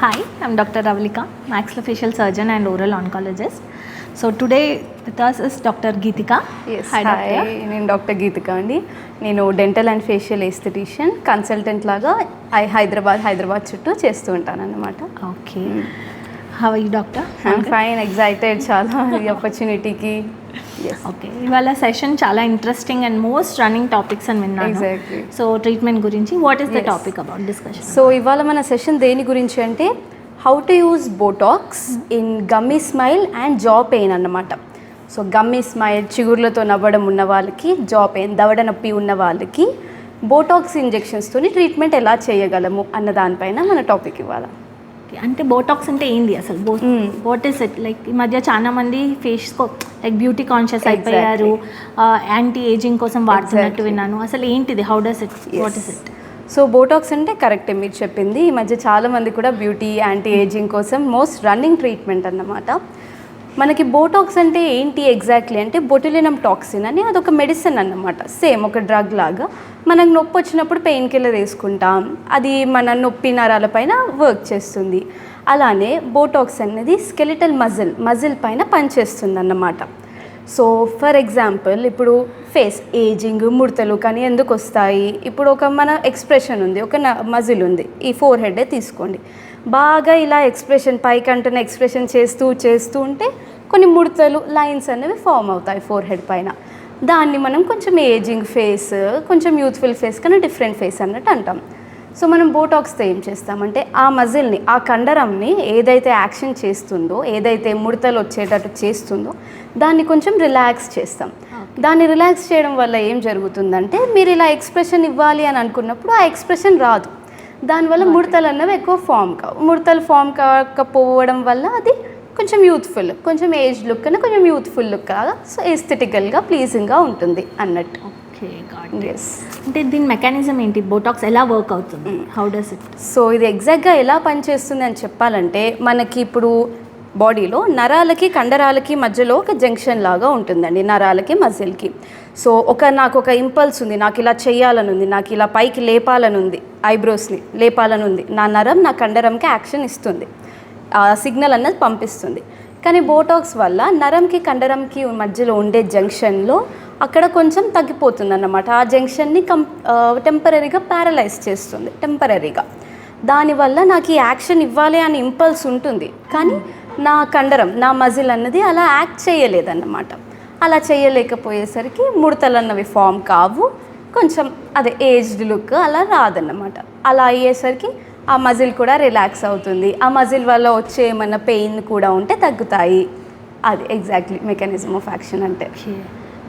Hi, I'm Dr. Ravalika, maxillofacial surgeon and oral oncologist. So today with us is Dr. Geetika. Yes, Hi, Doctor. నేను doctor గీతిక అండి. నేను dental and facial ఎస్థెటిషియన్ consultant లాగా హైదరాబాద్ చుట్టూ చేస్తూ ఉంటాను అన్నమాట. Okay. How are you, doctor? I'm fine, excited చాలా ఈ ఆపర్చునిటీకి. ఓకే, ఇవాళ సెషన్ చాలా interesting and most running topics అని విన్నాను. ఎగ్జాక్ట్లీ. సో ట్రీట్మెంట్ గురించి what is the topic about discussion? So ఇవాళ మన సెషన్ దేని గురించి అంటే how to use Botox in gummy smile and జా పెయిన్ అన్నమాట. సో గమ్మీ స్మైల్, చిగుర్లతో నవ్వడం ఉన్న వాళ్ళకి, జా పెయిన్, దవడ నొప్పి ఉన్న వాళ్ళకి బోటాక్స్ ఇంజెక్షన్స్తోని ట్రీట్మెంట్ ఎలా చేయగలము అన్న దానిపైన మన టాపిక్ ఇవాళ. అంటే బోటాక్స్ అంటే ఏంది అసలు? What is it? లైక్ ఈ మధ్య చాలా మంది ఫేస్ లైక్ బ్యూటీ కాన్షియస్ అయిపోయారు, యాంటీ ఏజింగ్ కోసం వాడుతున్నట్టు విన్నాను. అసలు ఏంటిది? How does it? What is it? So Botox అంటే కరెక్టే మీరు చెప్పింది. ఈ మధ్య చాలామంది కూడా బ్యూటీ, యాంటీ ఏజింగ్ కోసం మోస్ట్ రన్నింగ్ ట్రీట్మెంట్ అన్నమాట. మనకి బోటాక్స్ అంటే ఏంటి ఎగ్జాక్ట్లీ అంటే బొటులినం టాక్సిన్ అని అదొక మెడిసిన్ అన్నమాట. సేమ్ ఒక డ్రగ్ లాగా మనకు నొప్పి వచ్చినప్పుడు పెయిన్ కిల్లర్ వేసుకుంటాం, అది మన నొప్పి నరాల పైన వర్క్ చేస్తుంది. అలానే బోటాక్స్ అనేది స్కెలిటల్ మజిల్ పైన పనిచేస్తుంది అన్నమాట. సో ఫర్ ఎగ్జాంపుల్ ఇప్పుడు ఫేస్ ఏజింగ్, ముడతలు కానీ ఎందుకు వస్తాయి? ఇప్పుడు ఒక మన ఎక్స్ప్రెషన్ ఉంది, ఒక మజిల్ ఉంది, ఈ ఫోర్ హెడే తీసుకోండి. బాగా ఇలా ఎక్స్ప్రెషన్ పైకి అంటున్న ఎక్స్ప్రెషన్ చేస్తూ ఉంటే కొన్ని ముడతలు, లైన్స్ అనేవి ఫామ్ అవుతాయి ఫోర్ హెడ్ పైన. దాన్ని మనం కొంచెం ఏజింగ్ ఫేస్, కొంచెం యూత్ఫుల్ ఫేస్ కన్నా డిఫరెంట్ ఫేస్ అన్నట్టు అంటాం. సో మనం బోటాక్స్తో ఏం చేస్తామంటే ఆ మజిల్ని, ఆ కండరంని ఏదైతే యాక్షన్ చేస్తుందో, ఏదైతే ముడతలు వచ్చేటట్టు చేస్తుందో దాన్ని కొంచెం రిలాక్స్ చేస్తాం. దాన్ని రిలాక్స్ చేయడం వల్ల ఏం జరుగుతుందంటే మీరు ఇలా ఎక్స్ప్రెషన్ ఇవ్వాలి అని అనుకున్నప్పుడు ఆ ఎక్స్ప్రెషన్ రాదు. దానివల్ల ముడతలు అన్నవి ఎక్కువ ఫామ్ కావు. ముడతలు ఫామ్ కాకపోవడం వల్ల అది కొంచెం యూత్ఫుల్, కొంచెం ఏజ్ లుక్ కన్నా కొంచెం యూత్ఫుల్ లుక్ లాగా, సో ఎస్థెటికల్గా ప్లీజింగ్గా ఉంటుంది అన్నట్టు. Okay, got it. అంటే దీని మెకానిజం ఏంటి? బోటాక్స్ ఎలా వర్క్ అవుతుంది? How does it? సో ఇది ఎగ్జాక్ట్గా ఎలా పనిచేస్తుంది అని చెప్పాలంటే మనకి ఇప్పుడు బాడీలో నరాలకి, కండరాలకి మధ్యలో ఒక జంక్షన్ లాగా ఉంటుందండి, నరాలకి మజిల్కి. సో నాకు ఒక ఇంపల్స్ ఉంది, నాకు ఇలా చేయాలని ఉంది, నాకు ఇలా పైకి లేపాలని ఉంది, ఐబ్రోస్ని లేపాలని ఉంది, నా నరం నా కండరంకి యాక్షన్ ఇస్తుంది, సిగ్నల్ అన్నది పంపిస్తుంది. కానీ బోటాక్స్ వల్ల నరంకి కండరంకి మధ్యలో ఉండే జంక్షన్లో అక్కడ కొంచెం తగ్గిపోతుంది అన్నమాట. ఆ జంక్షన్ని టెంపరీగా ప్యారలైజ్ చేస్తుంది, టెంపరీగా. దానివల్ల నాకు ఈ యాక్షన్ ఇవ్వాలి అని ఇంపల్స్ ఉంటుంది, కానీ నా కండరం, నా మజిల్ అన్నది అలా యాక్ట్ చేయలేదన్నమాట. అలా చేయలేకపోయేసరికి ముడతలు అన్నవి ఫామ్ కావు, కొంచెం అదే ఏజ్డ్ లుక్ అలా రాదన్నమాట. అలా అయ్యేసరికి ఆ మజిల్ కూడా రిలాక్స్ అవుతుంది. ఆ మజిల్ వల్ల వచ్చే ఏమన్నా పెయిన్ కూడా ఉంటే తగ్గుతాయి. అది ఎగ్జాక్ట్లీ మెకానిజం ఆఫ్ యాక్షన్ అంటే.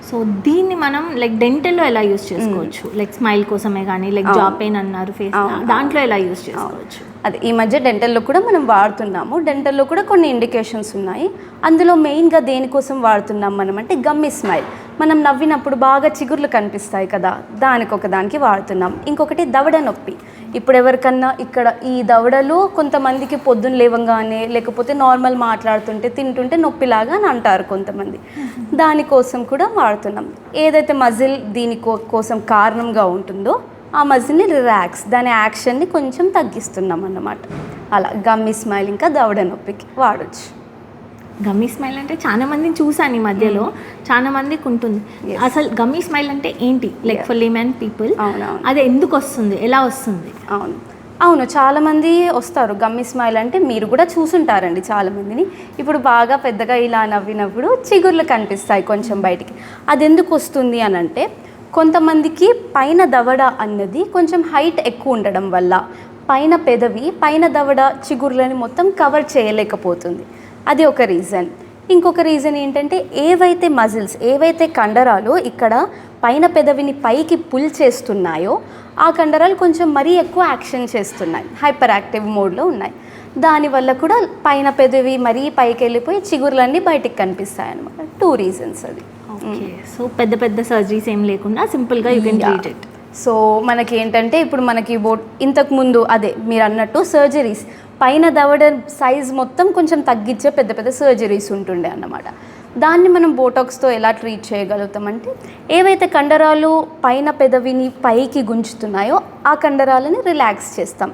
సో దీన్ని మనం లైక్ డెంటల్లో ఎలా యూజ్ చేసుకోవచ్చు? లైక్ స్మైల్ కోసమే కానీ, లైక్ జా పెయిన్ అన్నారు, ఫేస్, దాంట్లో ఎలా యూజ్ చేసుకోవచ్చు? అదే ఈ మధ్య డెంటల్లో కూడా మనం వాడుతున్నాము. డెంటల్లో కూడా కొన్ని ఇండికేషన్స్ ఉన్నాయి. అందులో మెయిన్గా దేనికోసం వాడుతున్నాం మనం అంటే గమ్మీ స్మైల్. మనం నవ్వినప్పుడు బాగా చిగుర్లు కనిపిస్తాయి కదా, దానికి వాడుతున్నాం. ఇంకొకటి దవడ నొప్పి. ఇప్పుడు ఎవరికన్నా ఇక్కడ ఈ దవడలో కొంతమందికి పొద్దున్న లేవంగానే, లేకపోతే నార్మల్ మాట్లాడుతుంటే, తింటుంటే నొప్పిలాగా అని అంటారు కొంతమంది. దానికోసం కూడా వాడుతున్నాం. ఏదైతే మజిల్ దీని కోసం కారణంగా ఉంటుందో ఆ మజిల్ని రిలాక్స్, దాని యాక్షన్ని కొంచెం తగ్గిస్తున్నాం అన్నమాట. అలా గమ్మీ స్మైల్ ఇంకా దవడ నొప్పికి వాడచ్చు. గమ్మీ స్మైల్ అంటే చాలా మందిని చూసాను ఈ మధ్యలో, చాలా మందికి ఉంటుంది. అసలు గమ్మీ స్మైల్ అంటే ఏంటి? లైక్ ఫర్ లేమన్ పీపుల్ అది ఎందుకు వస్తుంది, ఎలా వస్తుంది? అవును చాలామంది వస్తారు. గమ్మీ స్మైల్ అంటే మీరు కూడా చూసుంటారండి చాలామందిని. ఇప్పుడు బాగా పెద్దగా ఇలా నవ్వినప్పుడు చిగుర్లు కనిపిస్తాయి కొంచెం బయటికి. అది ఎందుకు వస్తుంది అని అంటే కొంతమందికి పైన దవడ అన్నది కొంచెం హైట్ ఎక్కువ ఉండడం వల్ల పైన పెదవి, పైన దవడ చిగుర్లని మొత్తం కవర్ చేయలేకపోతుంది. అది ఒక రీజన్. ఇంకొక రీజన్ ఏంటంటే ఏవైతే మజిల్స్, ఏవైతే కండరాలు ఇక్కడ పైన పెదవిని పైకి పుల్ చేస్తున్నాయో ఆ కండరాలు కొంచెం మరీ ఎక్కువ యాక్షన్ చేస్తున్నాయి, హైపర్ యాక్టివ్ మోడ్లో ఉన్నాయి. దానివల్ల కూడా పైన పెదవి మరీ పైకి వెళ్ళిపోయి చిగుర్లన్నీ బయటికి కనిపిస్తాయి అన్నమాట. 2 రీజన్స్ అది. సో పెద్ద సర్జరీస్ ఏం లేకుండా సింపుల్గా you can treat it. So మనకి ఏంటంటే ఇప్పుడు మనకి ఇంతకుముందు అదే మీరు అన్నట్టు సర్జరీస్, పైన దవడ సైజ్ మొత్తం కొంచెం తగ్గించే పెద్ద సర్జరీస్ ఉంటుండే అన్నమాట. దాన్ని మనం బోటాక్స్తో ఎలా ట్రీట్ చేయగలుగుతామంటే ఏవైతే కండరాలు పైన పెదవిని పైకి గుంజుతున్నాయో ఆ కండరాలని రిలాక్స్ చేస్తాం.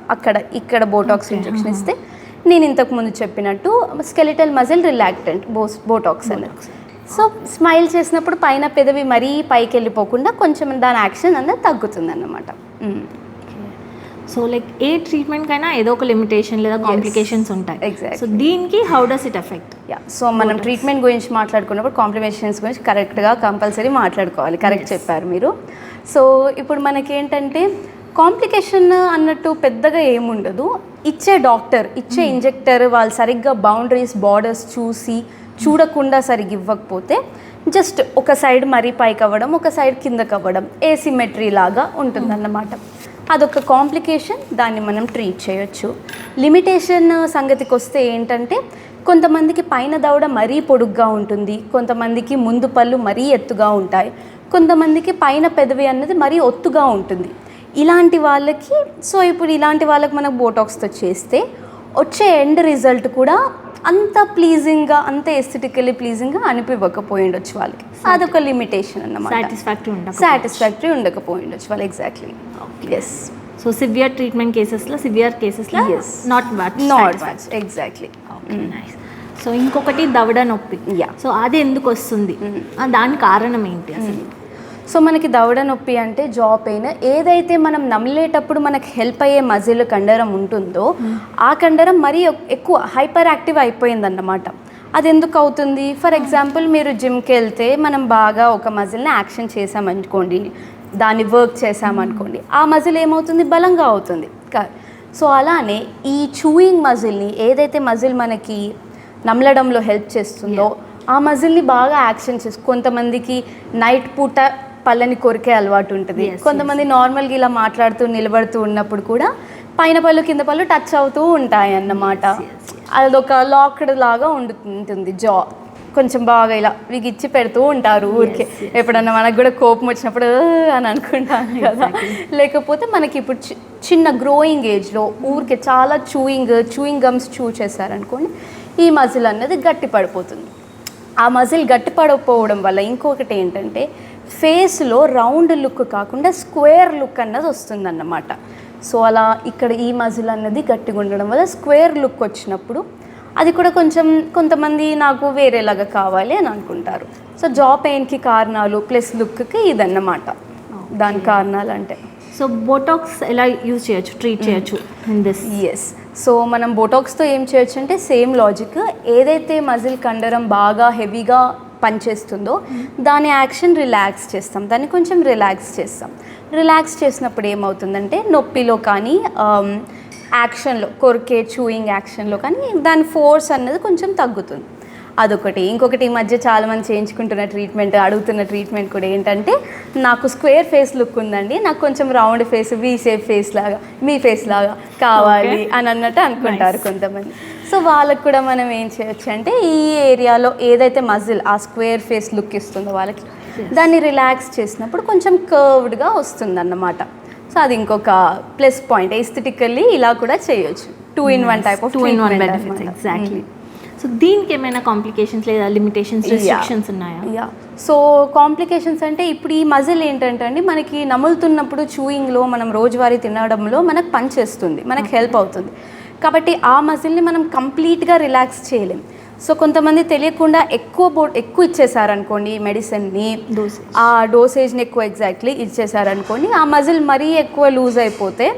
ఇక్కడ బోటాక్స్ ఇంజెక్షన్ ఇస్తే నేను ఇంతకుముందు చెప్పినట్టు స్కెలిటల్ మజిల్ రిలాక్టెంట్ బోటాక్స్ అనేది. సో స్మైల్ చేసినప్పుడు పైన పెదవి మరీ పైకి వెళ్ళిపోకుండా కొంచెం దాని యాక్షన్ అనేది తగ్గుతుంది అన్నమాట. సో లైక్ ఏ ట్రీట్మెంట్ కైనా ఏదో ఒక లిమిటేషన్ లేదా కాంప్లికేషన్స్ ఉంటాయి. Exactly. సో దీనికి how does it effect? So మనం ట్రీట్మెంట్ గురించి మాట్లాడుకున్నప్పుడు కాంప్లికేషన్స్ గురించి కరెక్ట్గా కంపల్సరీ మాట్లాడుకోవాలి. కరెక్ట్ చెప్పారు మీరు. సో ఇప్పుడు మనకేంటంటే కాంప్లికేషన్ అన్నట్టు పెద్దగా ఏముండదు. ఇచ్చే డాక్టర్ ఇచ్చే ఇంజెక్టర్ వాళ్ళు సరిగ్గా బౌండరీస్ బార్డర్స్ చూడకుండా సరిగ్గా ఇవ్వకపోతే జస్ట్ ఒక సైడ్ మరీ పైకి అవ్వడం, ఒక సైడ్ కిందకి అవ్వడం, ఏసిమెట్రీ లాగా ఉంటుందన్నమాట. అదొక కాంప్లికేషన్, దాన్ని మనం ట్రీట్ చేయొచ్చు. లిమిటేషన్ సంగతికి వస్తే ఏంటంటే కొంతమందికి పైన దవడ మరీ పొడుగ్గా ఉంటుంది, కొంతమందికి ముందు పళ్ళు మరీ ఎత్తుగా ఉంటాయి, కొంతమందికి పైన పెదవి అన్నది మరీ ఒత్తుగా ఉంటుంది. ఇలాంటి వాళ్ళకి ఇప్పుడు ఇలాంటి వాళ్ళకి మనకు బోటాక్స్తో చేస్తే వచ్చే ఎండ్ రిజల్ట్ కూడా అంత ప్లీజింగ్గా, అంత ఎస్థెటికల్లీ ప్లీజింగ్గా అనిపించకపోయి ఉండొచ్చు వాళ్ళకి. అదొక లిమిటేషన్ అన్నమాట. సాటిస్ఫాక్టరీ ఉండకపోయి ఉండొచ్చు వాళ్ళు. Exactly. Yes. So severe treatment కేసెస్లో not much. Exactly. Nice. So ఇంకొకటి దవడ నొప్పి. సో అది ఎందుకు వస్తుంది, దాని కారణం ఏంటి అసలు? సో మనకి దవడ నొప్పి అంటే జా పెయిన్. ఏదైతే మనం నమిలేటప్పుడు మనకి హెల్ప్ అయ్యే మజిల్ కండరం ఉంటుందో ఆ కండరం మరీ ఎక్కువ హైపర్ యాక్టివ్ అయిపోయిందన్నమాట. అది ఎందుకు అవుతుంది? ఫర్ ఎగ్జాంపుల్ మీరు జిమ్కి వెళ్తే మనం బాగా ఒక మజిల్ని యాక్షన్ చేసామనుకోండి, దాన్ని వర్క్ చేసామనుకోండి, ఆ మజిల్ ఏమవుతుంది? బలంగా అవుతుంది. సో అలానే ఈ చూయింగ్ మజిల్ని, ఏదైతే మజిల్ మనకి నమలడంలో హెల్ప్ చేస్తుందో ఆ మజిల్ని బాగా యాక్షన్ చేసి, కొంతమందికి నైట్ పూట పళ్ళని కొరికే అలవాటు ఉంటుంది, కొంతమంది నార్మల్గా ఇలా మాట్లాడుతూ నిలబడుతూ ఉన్నప్పుడు కూడా పైన పళ్ళు కింద పళ్ళు టచ్ అవుతూ ఉంటాయి అన్నమాట. అదొక లాక్డ్ లాగా ఉంటుంది జా. కొంచెం బాగా ఇలా విగిచ్చి పెడుతూ ఉంటారు ఊరికే. ఎప్పుడన్నా మనకు కూడా కోపం వచ్చినప్పుడు అని అనుకుంటాను కదా. లేకపోతే మనకి ఇప్పుడు చిన్న గ్రోయింగ్ ఏజ్లో ఊరికే చాలా చూయింగ్ గమ్స్ చేశారనుకోండి, ఈ మజిల్ అన్నది గట్టి పడిపోతుంది. ఆ మజిల్ గట్టి పడిపోవడం వల్ల ఇంకొకటి ఏంటంటే ఫేస్లో రౌండ్ లుక్ కాకుండా స్క్వేర్ లుక్ అన్నది వస్తుందన్నమాట. సో అలా ఇక్కడ ఈ మజిల్ అన్నది గట్టిగా ఉండడం వల్ల స్క్వేర్ లుక్ వచ్చినప్పుడు అది కూడా కొంతమంది నాకు వేరేలాగా కావాలి అని అనుకుంటారు. సో జా పెయిన్కి కారణాలు ప్లస్ లుక్కి ఇదన్నమాట దాని కారణాలు అంటే. సో బోటాక్స్ ఎలా యూజ్ చేయొచ్చు, ట్రీట్ చేయొచ్చు ఇన్ దిస్? ఎస్. సో మనం బోటాక్స్తో ఏం చేయొచ్చు అంటే సేమ్ లాజిక్. ఏదైతే మజిల్ కండరం బాగా హెవీగా పనిచేస్తుందో దాని యాక్షన్ రిలాక్స్ చేస్తాం, దాన్ని కొంచెం రిలాక్స్ చేస్తాం. రిలాక్స్ చేసినప్పుడు ఏమవుతుందంటే నొప్పిలో కానీ యాక్షన్లో కొరికే చూయింగ్ యాక్షన్లో కానీ దాని ఫోర్స్ అన్నది కొంచెం తగ్గుతుంది. అదొకటి. ఇంకొకటి ఈ మధ్య చాలామంది చేయించుకుంటున్న అడుగుతున్న ట్రీట్మెంట్ కూడా ఏంటంటే నాకు స్క్వేర్ ఫేస్ లుక్ ఉందండి, నాకు కొంచెం round face V shape face లాగా మీ ఫేస్ లాగా కావాలి అని అన్నట్టు అనుకుంటారు కొంతమంది. సో వాళ్ళకు కూడా మనం ఏం చేయొచ్చు అంటే ఈ ఏరియాలో ఏదైతే మజిల్ ఆ స్క్వేర్ ఫేస్ లుక్ ఇస్తుందో వాళ్ళకి దాన్ని రిలాక్స్ చేసినప్పుడు కొంచెం కర్వ్డ్గా వస్తుందన్నమాట. సో అది ఇంకొక ప్లస్ పాయింట్. ఎస్థెటికల్లీ ఇలా కూడా చేయొచ్చు. 2-in-1 type of 2-in-1 benefits. Exactly. So దీనికి ఏమైనా కాంప్లికేషన్స్ లేదా లిమిటేషన్స్, రిస్ట్రిక్షన్స్ ఉన్నాయా? సో కాంప్లికేషన్స్ అంటే ఇప్పుడు ఈ మజిల్ ఏంటంటే అండి మనకి నములుతున్నప్పుడు చూయింగ్లో మనం రోజువారీ తినడంలో మనకు పనిచేస్తుంది, మనకు హెల్ప్ అవుతుంది. కాబట్టి ఆ మజిల్ని మనం కంప్లీట్గా రిలాక్స్ చేయలేం. సో కొంతమంది తెలియకుండా ఎక్కువ ఇచ్చేసారనుకోండి మెడిసిన్ని, ఆ డోసేజ్ని ఎగ్జాక్ట్లీ ఇచ్చేసారనుకోండి, ఆ మజిల్ మరీ ఎక్కువ లూజ్ అయిపోతే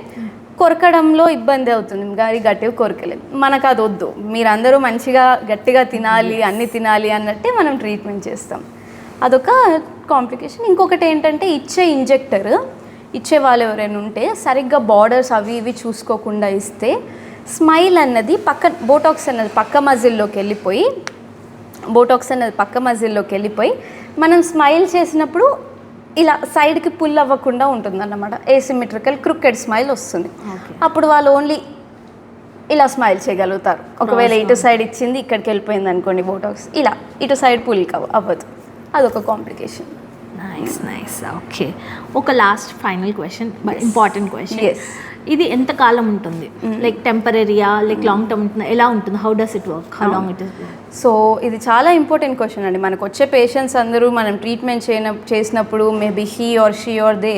కొరకడంలో ఇబ్బంది అవుతుంది, గట్టిగా కొరకలేదు. మనకు అది వద్దు, మీరందరూ మంచిగా గట్టిగా తినాలి, అన్నీ తినాలి అన్నట్టే మనం ట్రీట్మెంట్ చేస్తాం. అదొక కాంప్లికేషన్. ఇంకొకటి ఏంటంటే ఇచ్చే వాళ్ళు ఎవరైనా ఉంటే సరిగ్గా బార్డర్స్ అవి ఇవి చూసుకోకుండా ఇస్తే స్మైల్ అన్నది బోటాక్స్ అన్నది పక్క మజిల్లోకి వెళ్ళిపోయి మనం స్మైల్ చేసినప్పుడు ఇలా సైడ్కి పుల్ అవ్వకుండా ఉంటుందన్నమాట. ఏసిమెట్రికల్ క్రుకెడ్ స్మైల్ వస్తుంది. అప్పుడు వాళ్ళు ఓన్లీ ఇలా స్మైల్ చేయగలుగుతారు. ఒకవేళ ఇటు సైడ్ ఇచ్చింది ఇక్కడికి వెళ్ళిపోయింది అనుకోండి బోటాక్స్, ఇలా ఇటు సైడ్ పుల్ అవ్వదు. అదొక కాంప్లికేషన్. నైస్. ఓకే. ఒక last final question, important question. ఇది ఎంత కాలం ఉంటుంది? లైక్ టెంపరీయా, లైక్ లాంగ్ టర్మ్ ఉంటుందా, ఎలా ఉంటుంది? How does it work? How long it is? So ఇది చాలా ఇంపార్టెంట్ క్వశ్చన్ అండి. మనకు వచ్చే పేషెంట్స్ అందరూ మనం ట్రీట్మెంట్ చేసినప్పుడు మేబీ హీ ఆర్ దే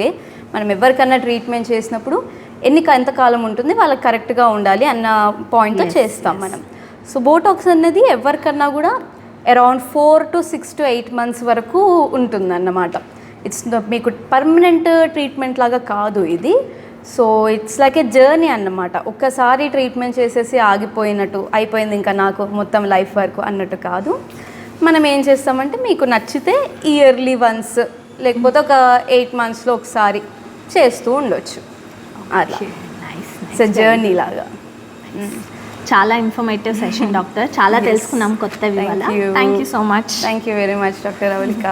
మనం ఎవరికన్నా ట్రీట్మెంట్ చేసినప్పుడు ఎంతకాలం ఉంటుంది వాళ్ళకి కరెక్ట్గా ఉండాలి అన్న పాయింట్తో చేస్తాం మనం. సో బోటాక్స్ అనేది ఎవరికన్నా కూడా అరౌండ్ 4 to 6 to 8 months వరకు ఉంటుందన్నమాట. ఇట్స్ మీకు పర్మనెంట్ ట్రీట్మెంట్ లాగా కాదు ఇది. So it's like A journey అన్నమాట. ఒక్కసారి ట్రీట్మెంట్ చేసేసి ఆగిపోయినట్టు అయిపోయింది ఇంకా నాకు మొత్తం లైఫ్ వరకు అన్నట్టు కాదు. మనం ఏం చేస్తామంటే మీకు నచ్చితే ఇయర్లీ వన్స్ లేకపోతే ఒక 8 monthsలో ఒకసారి చేస్తూ ఉండొచ్చు. అలా సో జర్నీ లాగా. చాలా ఇన్ఫర్మేటివ్ సెషన్ డాక్టర్. చాలా తెలుసుకున్నాం కొత్తవి. Thank you so much. Thank you very much doctor Ravalika.